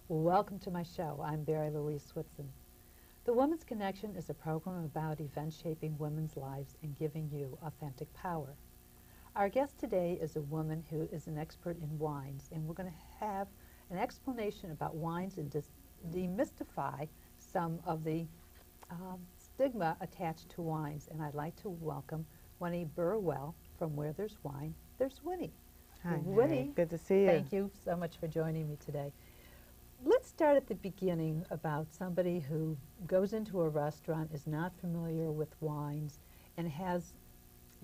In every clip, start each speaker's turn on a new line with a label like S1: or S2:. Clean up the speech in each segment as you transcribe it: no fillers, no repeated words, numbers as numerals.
S1: Welcome to my show. I'm Barrie-Louise Switzen. The Woman's Connection is a program about events shaping women's lives and giving you authentic power. Our guest today is a woman who is an expert in wines, and we're going to have an explanation about wines and demystify some of the stigma attached to wines. And I'd like to welcome Winnie Burwell from Where There's Wine, There's Winnie.
S2: Hi,
S1: Winnie,
S2: good to see you.
S1: Thank you so much for joining me today. Let's start at the beginning about somebody who goes into a restaurant, is not familiar with wines, and has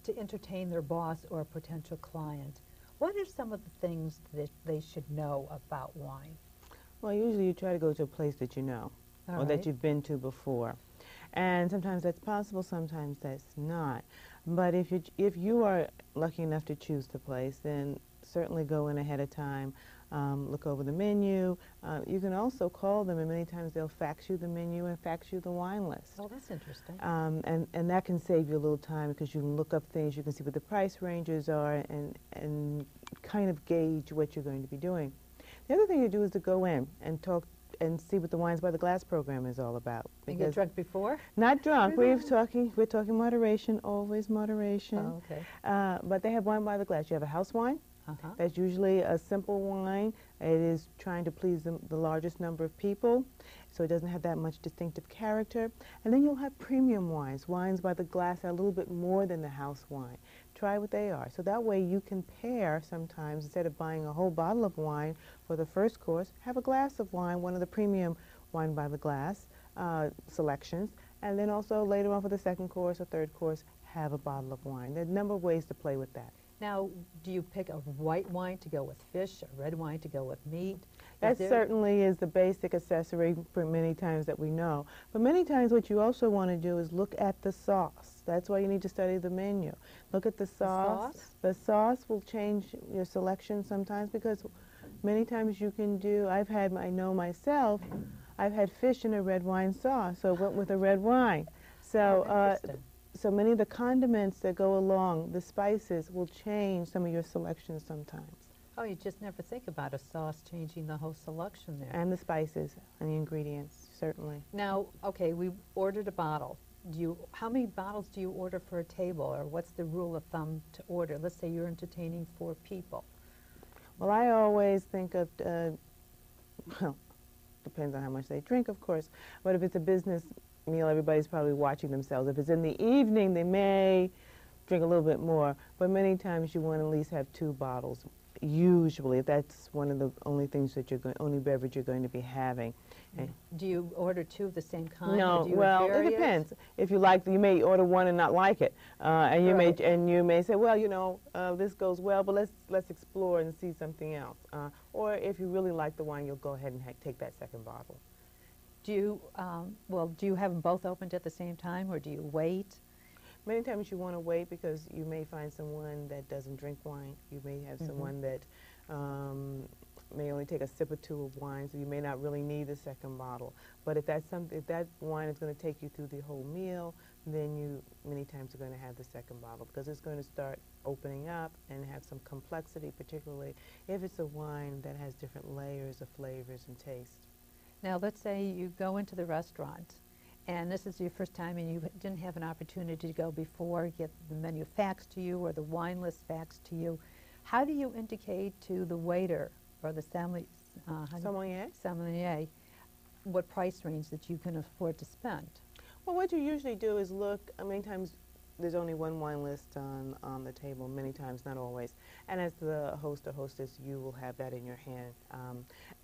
S1: to entertain their boss or a potential client. What are some of the things that they should know about wine?
S2: Well, usually you try to go to a place that you know or that you've been to before. And sometimes that's possible, sometimes that's not. But if you are lucky enough to choose the place, then certainly go in ahead of time. Look over the menu. You can also call them, and many times they'll fax you the menu and fax you the wine list.
S1: Oh, that's interesting.
S2: And that can save you a little time because you can look up things, you can see what the price ranges are, and kind of gauge what you're going to be doing. The other thing to do is to go in and talk and see what the Wines by the Glass program is all about.
S1: You get drunk before?
S2: Not drunk. We're talking moderation, always moderation.
S1: Oh, okay.
S2: But they have Wine by the Glass. You have a house wine. That's usually a simple wine. It is trying to please the largest number of people, so it doesn't have that much distinctive character. And then you'll have premium wines. Wines by the Glass are a little bit more than the house wine. Try what they are. So that way you can pair sometimes, instead of buying a whole bottle of wine for the first course, have a glass of wine, one of the premium Wine by the Glass selections, and then also later on for the second course or third course, have a bottle of wine. There are a number of ways to play with that.
S1: Now, do you pick a white wine to go with fish, a red wine to go with meat?
S2: That certainly is the basic accessory for many times that we know. But many times what you also want to do is look at the sauce. That's why you need to study the menu. Look at the sauce. The sauce will change your selection sometimes because many times you can do, I know myself, I've had fish in a red wine sauce, so I went with a red wine. So, so many of the condiments that go along, the spices, will change some of your selections sometimes.
S1: Oh, you just never think about a sauce changing the whole selection there.
S2: And the spices and the ingredients, certainly.
S1: Now, okay, we ordered a bottle. How many bottles do you order for a table, or what's the rule of thumb to order? Let's say you're entertaining 4 people.
S2: Well, I always think of, well, depends on how much they drink, of course, but if it's a business meal, everybody's probably watching themselves. If it's in the evening, they may drink a little bit more, but many times you want to at least have 2 bottles. Usually, if that's one of the only things that only beverage you're going to be having.
S1: Do you order 2 of the same kind?
S2: No, well, it depends. If you like, you may order one and not like it, and you may say, well, you know, this goes well, but let's explore and see something else. Or if you really like the wine, you'll go ahead and take that second bottle.
S1: Do you have them both opened at the same time, or do you wait?
S2: Many times you want to wait because you may find someone that doesn't drink wine. You may have someone that may only take a sip or 2 of wine, so you may not really need the second bottle. But if that wine is going to take you through the whole meal, then you many times are going to have the second bottle because it's going to start opening up and have some complexity, particularly if it's a wine that has different layers of flavors and taste.
S1: Now, let's say you go into the restaurant, and this is your first time and you didn't have an opportunity to go before, get the menu faxed to you or the wine list faxed to you. How do you indicate to the waiter or the sommelier what price range that you can afford to spend?
S2: Well, what you usually do is look, many times there's only one wine list on the table, many times, not always. And as the host or hostess, you will have that in your hand.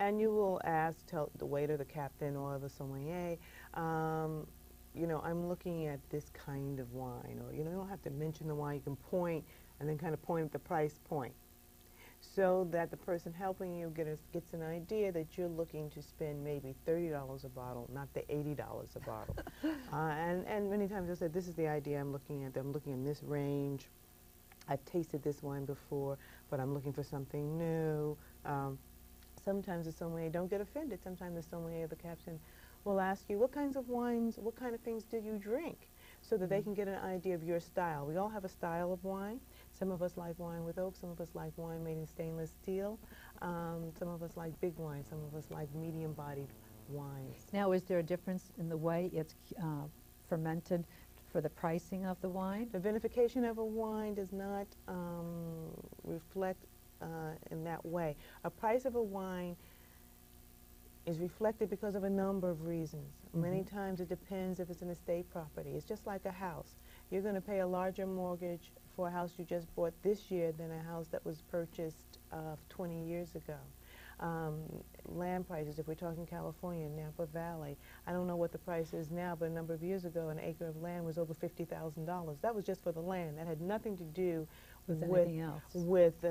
S2: And you will tell the waiter, the captain, or the sommelier, you know, I'm looking at this kind of wine. Or, you know, you don't have to mention the wine. You can point and then kind of point at the price point so that the person helping you gets an idea that you're looking to spend maybe $30 a bottle, not the $80 a bottle. And many times they'll say, this is the idea I'm looking at. I'm looking in this range. I've tasted this wine before, but I'm looking for something new. Sometimes the sommelier, don't get offended, sometimes the sommelier, the captain, will ask you, what kinds of wines, what kind of things do you drink? So that they can get an idea of your style. We all have a style of wine. Some of us like wine with oak, some of us like wine made in stainless steel, some of us like big wine, some of us like medium-bodied wines.
S1: Now, is there a difference in the way it's fermented for the pricing of the wine?
S2: The vinification of a wine does not reflect in that way. A price of a wine is reflected because of a number of reasons. Many times it depends if it's an estate property. It's just like a house. You're going to pay a larger mortgage for a house you just bought this year than a house that was purchased 20 years ago. Land prices, if we're talking California, Napa Valley, I don't know what the price is now, but a number of years ago, an acre of land was over $50,000. That was just for the land. That had nothing to do
S1: With anything else.
S2: with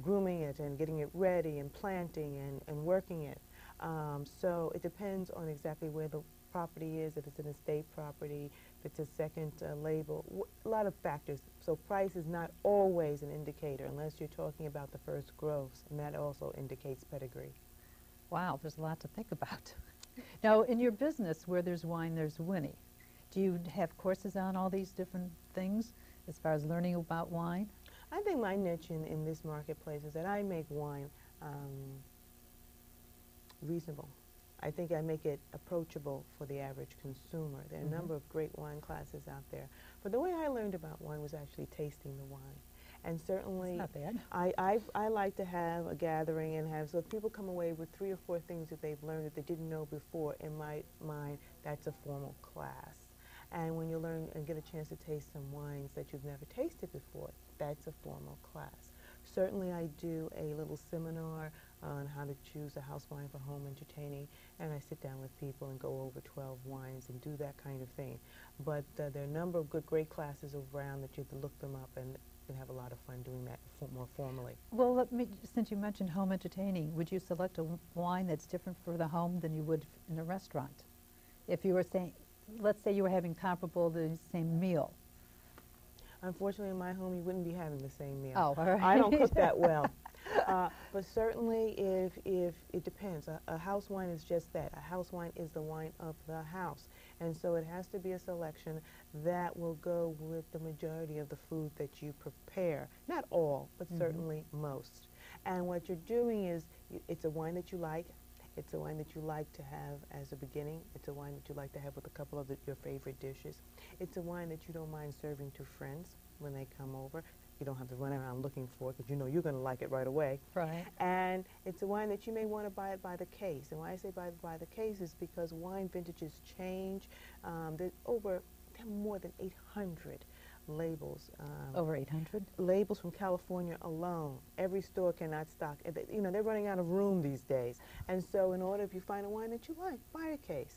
S2: grooming it and getting it ready and planting and working it. So it depends on exactly where the property is, if it's an estate property, if it's a second label, a lot of factors. So price is not always an indicator unless you're talking about the first gross, and that also indicates pedigree.
S1: Wow, there's a lot to think about. Now, in your business, where there's wine, there's Winnie. Do you have courses on all these different things as far as learning about wine?
S2: I think my niche in this marketplace is that I make wine reasonable. I think I make it approachable for the average consumer. There are a number of great wine classes out there. But the way I learned about wine was actually tasting the wine. And certainly,
S1: That's not bad.
S2: I like to have a gathering and have, so if people come away with 3 or 4 things that they've learned that they didn't know before, in my mind, that's a formal class. And when you learn and get a chance to taste some wines that you've never tasted before, that's a formal class. Certainly I do a little seminar on how to choose a house wine for home entertaining, and I sit down with people and go over 12 wines and do that kind of thing. But there are a number of great classes around that you can look them up and have a lot of fun doing that more formally.
S1: Well, let me, since you mentioned home entertaining, would you select a wine that's different for the home than you would in a restaurant? If you were saying, let's say you were having comparable the same meal.
S2: Unfortunately, in my home, you wouldn't be having the same meal.
S1: Oh, all right.
S2: I don't cook that well. But certainly, if it depends. A house wine is just that. A house wine is the wine of the house. And so it has to be a selection that will go with the majority of the food that you prepare. Not all, but certainly most. And what you're doing is, it's a wine that you like. It's a wine that you like to have as a beginning. It's a wine that you like to have with a couple of your favorite dishes. It's a wine that you don't mind serving to friends when they come over. You don't have to run around looking for it because you know you're going to like it right away.
S1: Right.
S2: And it's a wine that you may want to buy it by the case. And why I say by the case is because wine vintages change. There are more than 800 labels.
S1: Over 800?
S2: Labels from California alone. Every store cannot stock. You know, they're running out of room these days. And so in order, if you find a wine that you like, buy a case.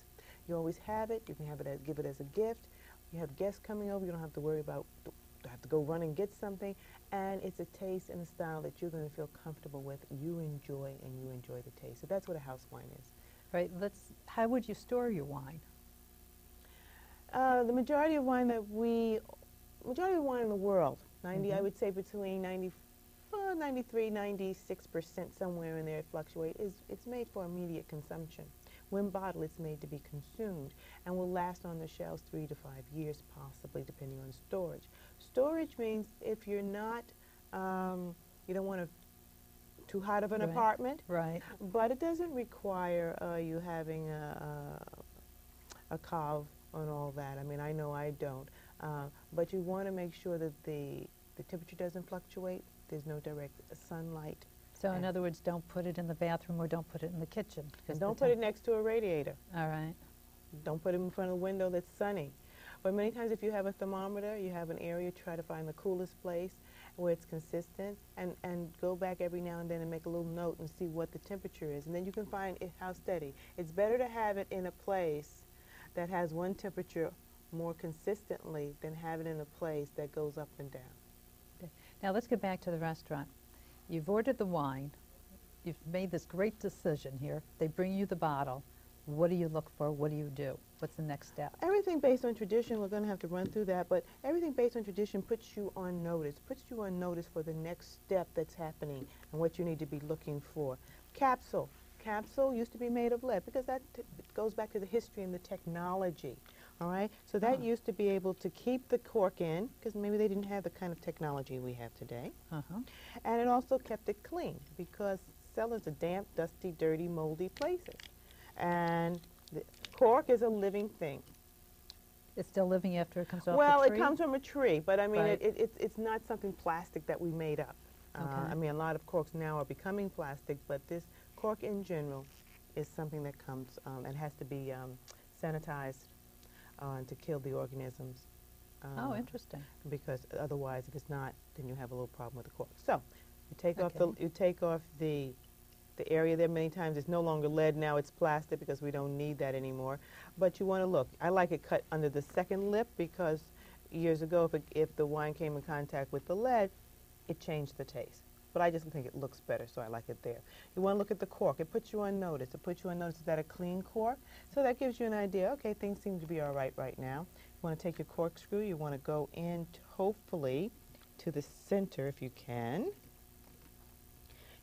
S2: You always have it. You can have it give it as a gift. You have guests coming over. You don't have to worry about have to go run and get something. And it's a taste and a style that you're going to feel comfortable with. You enjoy, and you enjoy the taste. So that's what a house wine is.
S1: Right. How would you store your wine?
S2: The majority of wine in the world, I would say between 93, 96%, somewhere in there, it fluctuates, it's made for immediate consumption. When bottled, it's made to be consumed and will last on the shelves 3 to 5 years, possibly, depending on storage. Storage means if you're not, you don't want too hot of an apartment,
S1: right? But
S2: it doesn't require you having a cave and all that. I mean, I know I don't. But you want to make sure that the temperature doesn't fluctuate. There's no direct sunlight.
S1: So in other words, don't put it in the bathroom or don't put it in the kitchen.
S2: And don't put it next to a radiator.
S1: All right.
S2: Don't put it in front of a window that's sunny. But many times if you have a thermometer, you have an area, try to find the coolest place where it's consistent and go back every now and then and make a little note and see what the temperature is. And then you can find how steady. It's better to have it in a place that has one temperature more consistently than have it in a place that goes up and down.
S1: Okay. Now let's get back to the restaurant. You've ordered the wine. You've made this great decision here. They bring you the bottle. What do you look for? What do you do? What's the next step?
S2: Everything based on tradition, we're going to have to run through that, but everything based on tradition puts you on notice for the next step that's happening and what you need to be looking for. Capsule. Capsule used to be made of lead because that goes back to the history and the technology. All right, so that
S1: Oh.
S2: used to be able to keep the cork in, because maybe they didn't have the kind of technology we have today.
S1: Uh-huh.
S2: And it also kept it clean, because cellars are damp, dusty, dirty, moldy places. And the cork is a living thing.
S1: It's still living after it comes off
S2: Well,
S1: the tree?
S2: it comes from a tree, but I mean,
S1: Right.
S2: it's not something plastic that we made up.
S1: Okay.
S2: I mean, a lot of corks now are becoming plastic, but this cork in general is something that comes and has to be sanitized to kill the organisms.
S1: Oh, interesting.
S2: Because otherwise, if it's not, then you have a little problem with the cork. So, you take off the area there. Many times it's no longer lead, now it's plastic, because we don't need that anymore. But you want to look. I like it cut under the second lip, because years ago, if the wine came in contact with the lead, it changed the taste. But I just think it looks better, so I like it there. You want to look at the cork. It puts you on notice. It puts you on notice that a clean cork. So that gives you an idea, okay, things seem to be all right now. You want to take your corkscrew. You want to go in, hopefully, to the center if you can.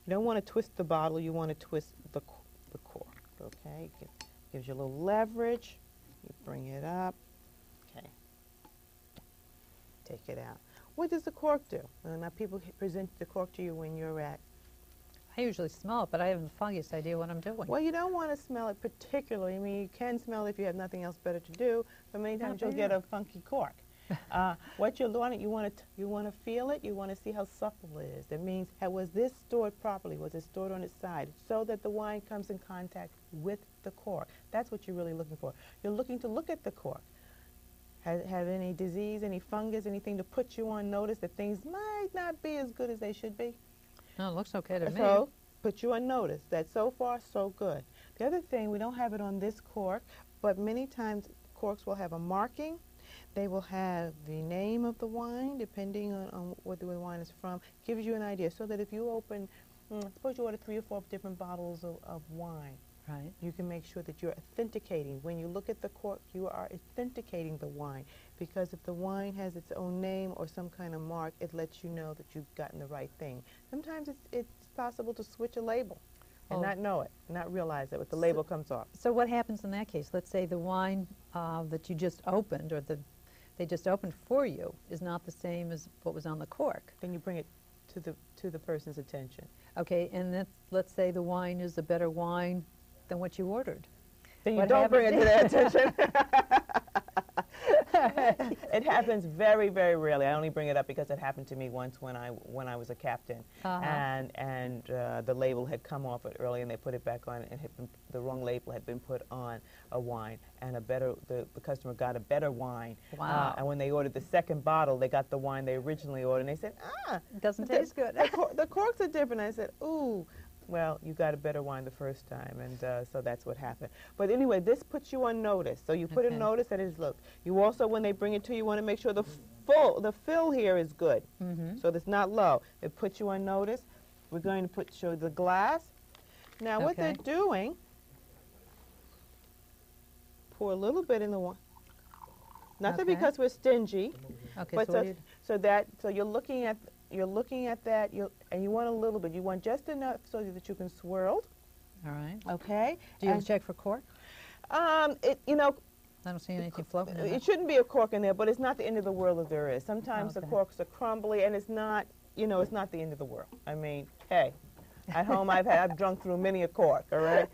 S2: You don't want to twist the bottle. You want to twist the cork, okay? Gives you a little leverage. You bring it up. Okay. Take it out. What does the cork do? Now people present the cork to you when you're at.
S1: I usually smell it, but I have the foggiest idea what I'm doing.
S2: Well, you don't want to smell it particularly. I mean, you can smell it if you have nothing else better to do, but many times you'll get a funky cork. What you want to feel it. You want to see how supple it is. That means, was this stored properly? Was it stored on its side so that the wine comes in contact with the cork? That's what you're really looking for. You're looking to look at the cork. Have any disease, any fungus, anything to put you on notice that things might not be as good as they should be?
S1: No, it looks okay to me.
S2: So, put you on notice that so far, so good. The other thing, we don't have it on this cork, but many times corks will have a marking. They will have the name of the wine, depending on what the wine is from. Gives you an idea, so that if you open, suppose you order 3 or 4 different bottles of wine,
S1: Right.
S2: you can make sure that you're authenticating. When you look at the cork, you are authenticating the wine, because if the wine has its own name or some kind of mark, it lets you know that you've gotten the right thing. Sometimes it's possible to switch a label and not know it, not realize it, but the label comes off.
S1: So what happens in that case? Let's say the wine that you just opened, or they just opened for you, is not the same as what was on the cork.
S2: Then you bring it to the person's attention.
S1: Okay, and let's say the wine is a better wine than what you ordered.
S2: Then you
S1: What
S2: don't bring it to their
S1: happens?
S2: attention. It happens very, very rarely. I only bring it up because it happened to me once when I was a captain, and the label had come off it early, and they put it back on, and the wrong label had been put on a wine, and the customer got a better wine.
S1: Wow.
S2: And when they ordered the second bottle, they got the wine they originally ordered, and they said,
S1: It doesn't taste good.
S2: the corks are different. I said, ooh. Well, you got a better wine the first time, and so that's what happened. But anyway, this puts you on notice. So you put in notice that it is, look. You also, when they bring it to you, want to make sure the fill here is good, so it's not low. It puts you on notice. We're going to show the glass. Now, what they're doing, pour a little bit in the wine. Not that because we're stingy,
S1: Okay,
S2: but
S1: so
S2: you're looking at that, and you want a little bit. You want just enough so that you can swirl.
S1: all right.
S2: Okay.
S1: Do you check for cork?
S2: I
S1: I don't see anything floating in
S2: it
S1: there.
S2: shouldn't be a cork in there, but it's not the end of the world if there is. Sometimes the
S1: Okay.
S2: corks are crumbly, and it's not the end of the world. I mean, hey, at home I've drunk through many a cork. All right.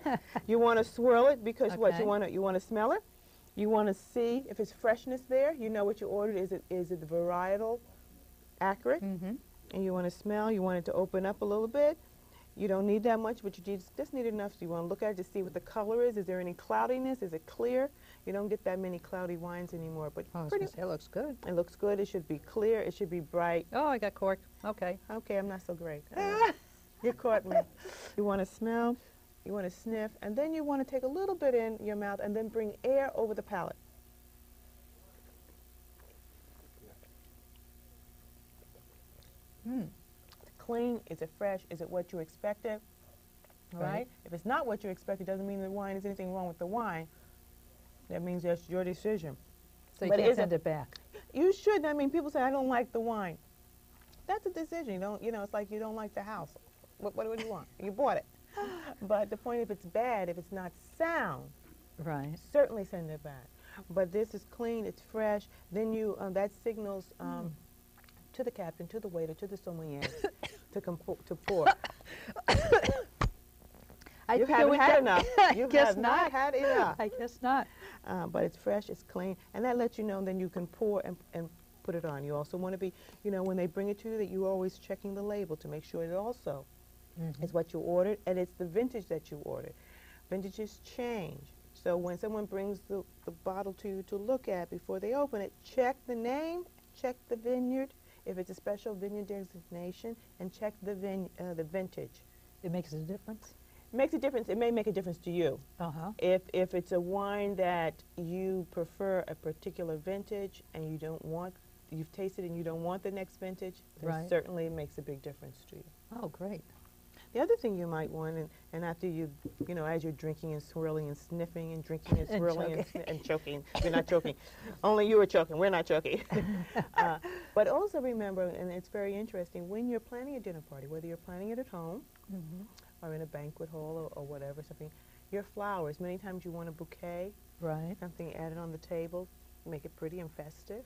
S2: You want to swirl it because what
S1: Okay.
S2: you want to smell it. You want to see if it's freshness there. You know what you ordered. Is it the varietal accurate? And you want to smell. You want it to open up a little bit. You don't need that much, but you just need enough. So you want to look at it to see what the color is. Is there any cloudiness? Is it clear? You don't get that many cloudy wines anymore, but
S1: Oh, I was gonna say, it looks good.
S2: it looks good. It should be clear. It should be bright.
S1: Oh, I got cork. Okay.
S2: Okay, I'm not so great. You caught me. You want to smell. You want to sniff, and then you want to take a little bit in your mouth, and then bring air over the palate. Clean? Is it fresh? Is it what you expected? All right. If it's not what you expected, doesn't mean the wine is anything wrong with the wine. That means that's your decision.
S1: So you
S2: But
S1: can't
S2: is
S1: send it back.
S2: You shouldn't. I mean, people say, I don't like the wine. That's a decision. It's like you don't like the house. What do you want? You bought it. But the point, if it's bad, if it's not sound,
S1: Right.
S2: certainly send it back. But this is clean, it's fresh. Then you, that signals to the captain, to the waiter, to the sommelier to pour. You haven't had enough. You have not had enough.
S1: I guess not.
S2: But it's fresh, it's clean, and that lets you know then you can pour and put it on. You also want to be, you know, when they bring it to you, that you're always checking the label to make sure it also is what you ordered, and it's the vintage that you ordered. Vintages change. So when someone brings the bottle to you to look at before they open it, check the name, check the vineyard, if it's a special vineyard designation, and check the vintage.
S1: It makes a difference?
S2: It makes a difference. It may make a difference to you. If it's a wine that you prefer a particular vintage and you don't want, you've tasted and you don't want the next vintage, then certainly it makes a big difference to you.
S1: Oh, great.
S2: The other thing you might want, and after you know, as you're drinking and swirling and sniffing and drinking and swirling and choking, you're not choking. Only you are choking. We're not choking. But also remember, and it's very interesting, when you're planning a dinner party, whether you're planning it at home or in a banquet hall or whatever, something, your flowers, many times you want a bouquet, something added on the table, make it pretty and festive.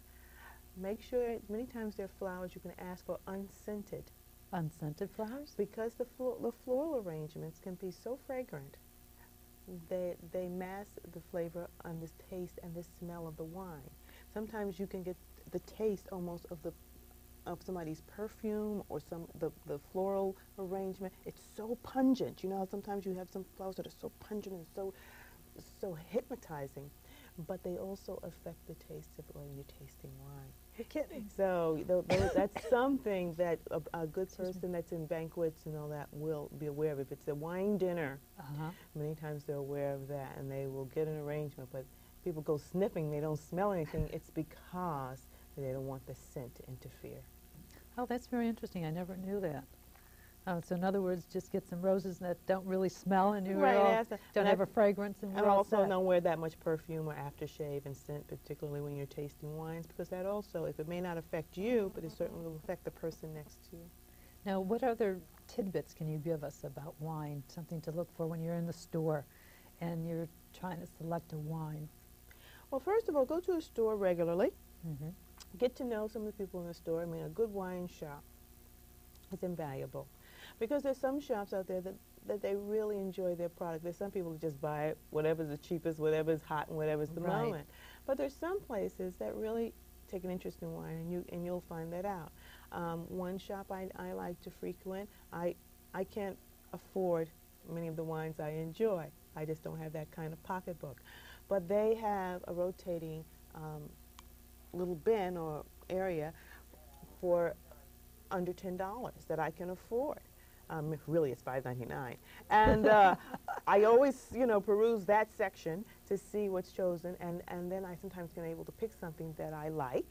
S2: Make sure, many times there are flowers you can ask for unscented.
S1: Unscented flowers?
S2: Because the floral arrangements can be so fragrant, they mask the flavor and the taste and the smell of the wine. Sometimes you can get the taste almost of somebody's perfume or the floral arrangement. It's so pungent. You know how sometimes you have some flowers that are so pungent and so hypnotizing, but they also affect the taste of when you're tasting wine.
S1: You're kidding.
S2: So that's something that a good person that's in banquets and all that will be aware of. If it's a wine dinner, many times they're aware of that and they will get an arrangement. But people go sniffing, they don't smell anything. It's because they don't want the scent to interfere.
S1: Oh, that's very interesting. I never knew that. So in other words, just get some roses that don't really smell and don't have a fragrance. And
S2: also don't wear that much perfume or aftershave and scent, particularly when you're tasting wines, because that also, if it may not affect you, but it certainly will affect the person next to you.
S1: Now, what other tidbits can you give us about wine, something to look for when you're in the store and you're trying to select a wine?
S2: Well, first of all, go to a store regularly. Get to know some of the people in the store. I mean, a good wine shop is invaluable. Because there's some shops out there that they really enjoy their product. There's some people who just buy it, whatever's the cheapest, whatever's hot, and whatever's the moment. But there's some places that really take an interest in wine, and you'll find that out. One shop I like to frequent, I can't afford many of the wines I enjoy. I just don't have that kind of pocketbook. But they have a rotating little bin or area for under $10 that I can afford. Really, it's $5.99, and I always, you know, peruse that section to see what's chosen, and then I sometimes can able to pick something that I like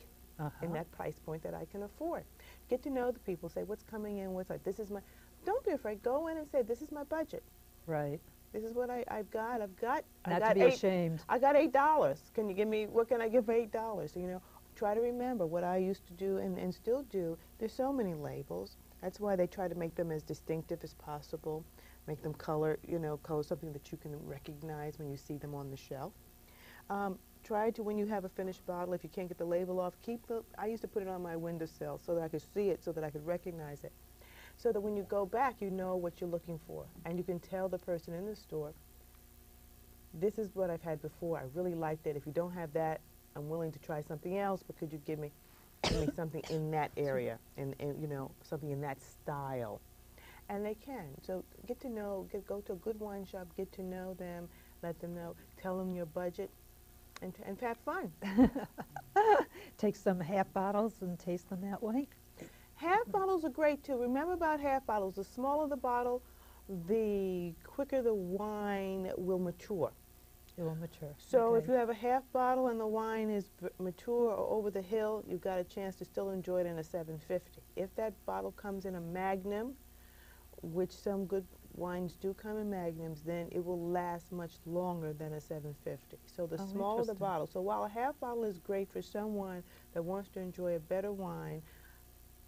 S2: in that price point that I can afford. Get to know the people. Say what's coming in. What's like. This is my. Don't be afraid. Go in and say this is my budget.
S1: Right.
S2: This is what I've got.
S1: Not to be ashamed.
S2: I got $8. Can you give me? What can I give for $8? You know. Try to remember what I used to do and still do. There's so many labels. That's why they try to make them as distinctive as possible, make them color, you know, something that you can recognize when you see them on the shelf. Try to, when you have a finished bottle, if you can't get the label off, I used to put it on my windowsill so that I could see it, so that I could recognize it. So that when you go back, you know what you're looking for. And you can tell the person in the store, this is what I've had before. I really liked it. If you don't have that, I'm willing to try something else, but could you give me something in that area, and you know, something in that style? And they can. So get to know, go to a good wine shop, get to know them, let them know, tell them your budget, and have fun.
S1: Take some half bottles and taste them that way?
S2: Half bottles are great too. Remember about half bottles, the smaller the bottle, the quicker the wine will mature.
S1: It will mature.
S2: So if you have a half bottle and the wine is mature or over the hill, you've got a chance to still enjoy it in a 750. If that bottle comes in a magnum, which some good wines do come in magnums, then it will last much longer than a 750. So the smaller the bottle. So while a half bottle is great for someone that wants to enjoy a better wine,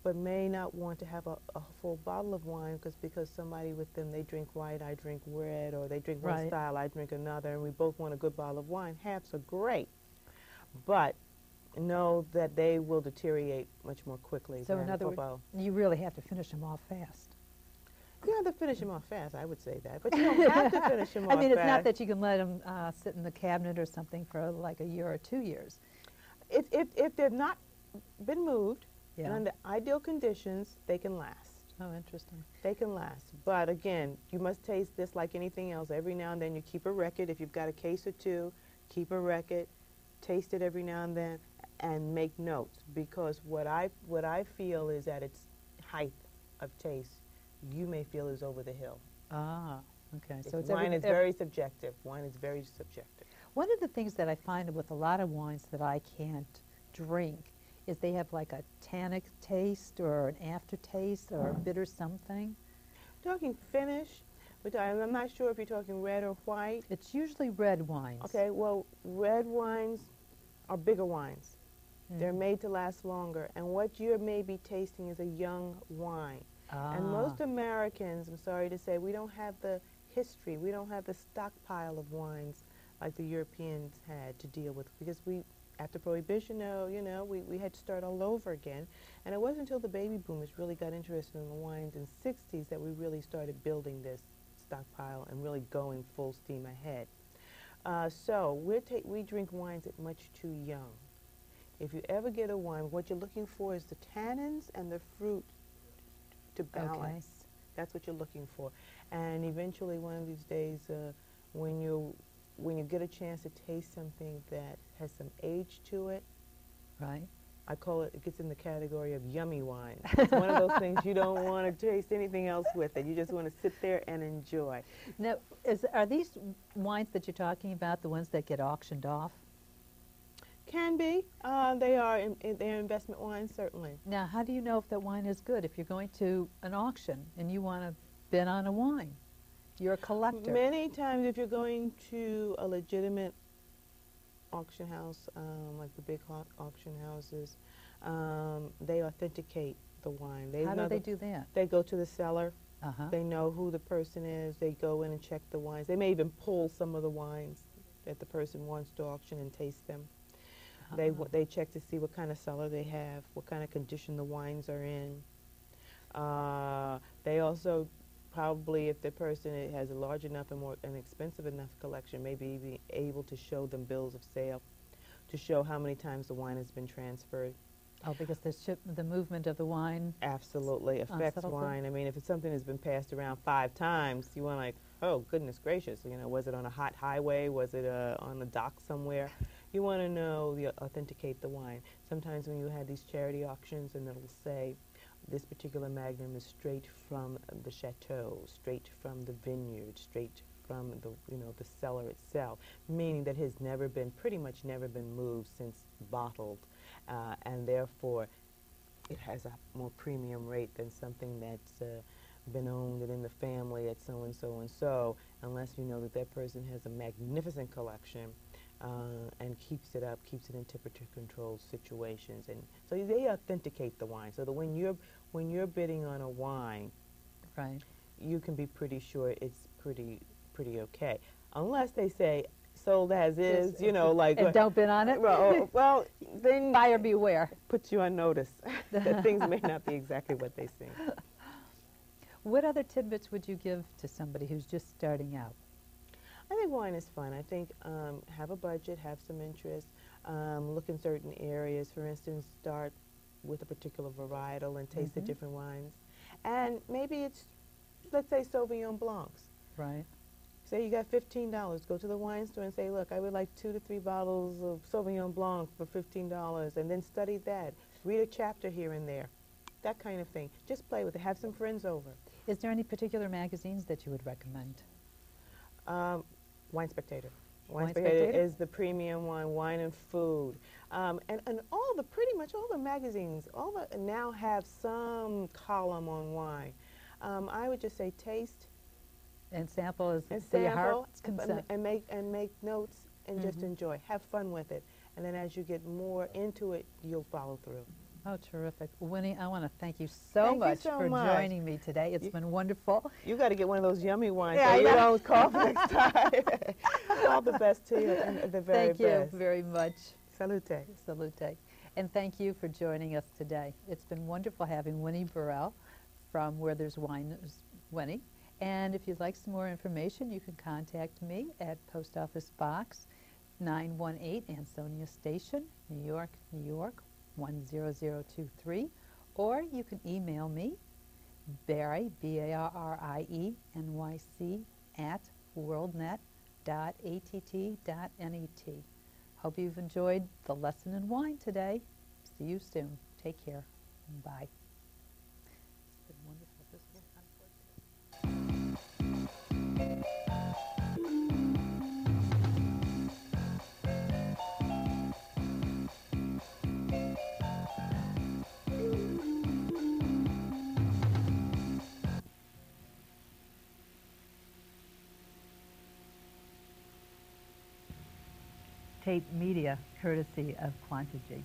S2: but may not want to have a full bottle of wine because somebody with them, they drink white, I drink red, or they drink one style, I drink another, and we both want a good bottle of wine. Halves are great. but know that they will deteriorate much more quickly
S1: So
S2: than
S1: in other words,
S2: Bobo.
S1: you really have to finish them off fast.
S2: You have to finish them off fast, I would say that, but you don't have to finish them off
S1: I mean, it's
S2: fast.
S1: not that you can let them sit in the cabinet or something for like a year or 2 years.
S2: If they've not been moved,
S1: Yeah.
S2: and under ideal conditions, they can last.
S1: Oh, interesting.
S2: They can last. But again, you must taste this like anything else. Every now and then you keep a record. If you've got a case or two, keep a record, taste it every now and then, and make notes. Because what I feel is at its height of taste, you may feel is over the hill.
S1: Ah, okay. So
S2: It's
S1: it's
S2: wine is very subjective. Wine is very subjective.
S1: One of the things that I find with a lot of wines that I can't drink is they have like a tannic taste or an aftertaste or a bitter something.
S2: Talking finish, but I'm not sure if you're talking red or white.
S1: It's usually red wines.
S2: Okay, well, red wines are bigger wines. They're made to last longer. And what you're maybe tasting is a young wine.
S1: Ah.
S2: And most Americans, I'm sorry to say, we don't have the history, we don't have the stockpile of wines like the Europeans had to deal with, because after Prohibition, we had to start all over again. And it wasn't until the baby boomers really got interested in the wines in the 60s that we really started building this stockpile and really going full steam ahead. So we drink wines at much too young. If you ever get a wine, what you're looking for is the tannins and the fruit to balance.
S1: Okay.
S2: That's what you're looking for. And eventually, one of these days, when you get a chance to taste something that has some age to it,
S1: Right.
S2: I call it gets in the category of yummy wine. It's one of those things you don't want to taste anything else with it. You just want to sit there and enjoy.
S1: Now, are these wines that you're talking about the ones that get auctioned off?
S2: Can be. They are they're investment wines, certainly.
S1: Now, how do you know if that wine is good? If you're going to an auction and you want to bid on a wine, you're a collector.
S2: Many times, if you're going to a legitimate auction house, like the big auction houses, they authenticate the wine.
S1: How do they do that?
S2: They go to the cellar.
S1: Uh-huh.
S2: They know who the person is. They go in and check the wines. They may even pull some of the wines that the person wants to auction and taste them. They check to see what kind of cellar they have, what kind of condition the wines are in. They also probably, if the person has a large enough and an expensive enough collection, maybe be able to show them bills of sale to show how many times the wine has been transferred.
S1: Oh, because the movement of the wine
S2: Absolutely affects
S1: unsettles it?
S2: wine. I mean, if it's something that's been passed around 5 times, you want like, oh, goodness gracious, was it on a hot highway? Was it on a dock somewhere? You want to know, authenticate the wine. Sometimes when you have these charity auctions and it'll say, this particular magnum is straight from the chateau, straight from the vineyard, straight from the cellar itself, meaning that it has pretty much never been moved since bottled, and therefore it has a more premium rate than something that's been owned and in the family at so and so and so, unless you know that that person has a magnificent collection and keeps it in temperature-controlled situations, and so they authenticate the wine. So that when you're bidding on a wine,
S1: right,
S2: you can be pretty sure it's pretty okay, unless they say sold as is, like.
S1: And don't bid on it.
S2: Well, then
S1: buyer beware.
S2: Puts you on notice that things may not be exactly what they seem.
S1: What other tidbits would you give to somebody who's just starting out?
S2: I think wine is fun. I think have a budget, have some interest, look in certain areas. For instance, start with a particular varietal and taste the different wines. And maybe it's, let's say, Sauvignon Blancs.
S1: Right.
S2: Say you got $15. Go to the wine store and say, look, I would like 2 to 3 bottles of Sauvignon Blanc for $15, and then study that. Read a chapter here and there. That kind of thing. Just play with it. Have some friends over.
S1: Is there any particular magazines that you would recommend?
S2: Wine Spectator.
S1: Wine
S2: Spectator
S1: Spectator?
S2: is the premium wine and food. And pretty much all the magazines, now have some column on wine. I would just say taste
S1: And sample is
S2: and
S1: for your
S2: sample
S1: heart's consent.
S2: and make notes and just enjoy. Have fun with it. And then as you get more into it, you'll follow through.
S1: Oh, terrific. Winnie, I want to thank you so much for joining me today. It's been wonderful.
S2: You got to get one of those yummy wines
S1: Yeah,
S2: so you
S1: yeah.
S2: don't cough next time. All the best to you and the very best.
S1: Thank you very much.
S2: Salute.
S1: Salute. And thank you for joining us today. It's been wonderful having Winnie Burwell from Where There's Wine, There's Winnie. And if you'd like some more information, you can contact me at Post Office Box 918 Ansonia Station, New York, New York 10023. Or you can email me, Barrie, B-A-R-R-I-E, N-Y-C, at worldnet.att.net. Hope you've enjoyed the lesson in wine today. See you soon. Take care. Bye. It's been wonderful. This whole Tape media courtesy of Quantigy.